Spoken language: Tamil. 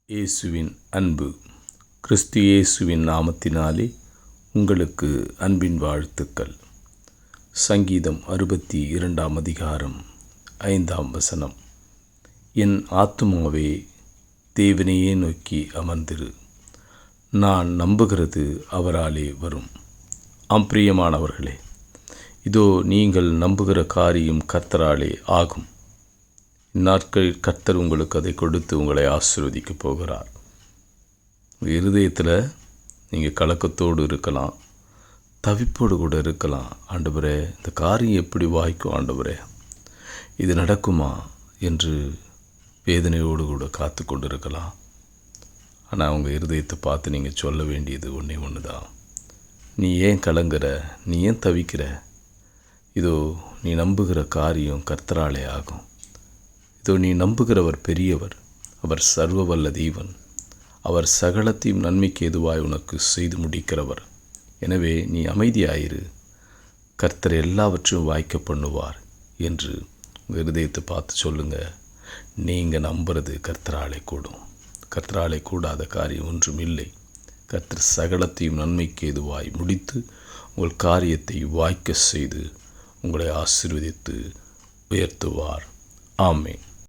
இயேசுவின் அன்பு. கிறிஸ்து இயேசுவின் நாமத்தினாலே உங்களுக்கு அன்பின் வாழ்த்துக்கள். சங்கீதம் 62 அதிகாரம் 5 என் ஆத்துமாவே தேவனையே நோக்கி அமர்ந்திரு, நான் நம்புகிறது அவராலே வரும். பிரியமானவர்களே, இதோ நீங்கள் நம்புகிற காரியம் கர்த்தராலே ஆகும். இந்நாட்களில் கர்த்தர் உங்களுக்கு அதை கொடுத்து உங்களை ஆசீர்வதிக்கப் போகிறார். உங்கள் இருதயத்தில் நீங்கள் கலக்கத்தோடு இருக்கலாம், தவிப்போடு கூட இருக்கலாம். ஆண்டவரே, இந்த காரியம் எப்படி வாய்க்கும் ஆண்டவரே, இது நடக்குமா என்று வேதனையோடு கூட காத்து கொண்டு இருக்கலாம். ஆனால் உங்கள் இருதயத்தை பார்த்து நீங்கள் சொல்ல வேண்டியது ஒன்று தான். நீ ஏன் கலங்குற, நீ ஏன் தவிக்கிற? இதோ நீ நம்புகிற காரியம் கர்த்தராலே ஆகும். இதோ நீ நம்புகிறவர் பெரியவர், அவர் சர்வ வல்ல தேவன், அவர் சகலத்தையும் நன்மைக்கு எதுவாய் உனக்கு செய்து முடிக்கிறவர். எனவே நீ அமைதியாயிரு, கர்த்தர் எல்லாவற்றையும் வாய்க்க பண்ணுவார் என்று உங்கள் இருதயத்தை பார்த்து சொல்லுங்கள். நீங்கள் நம்புறது கர்த்தராலே கூடும். கர்த்தராலே கூடாத காரியம் ஒன்றும் இல்லை. கர்த்தர் சகலத்தையும் நன்மைக்கு எதுவாய் முடித்து உங்கள் காரியத்தை வாய்க்க செய்து உங்களை ஆசீர்வதித்து உயர்த்துவார். ஆமென்.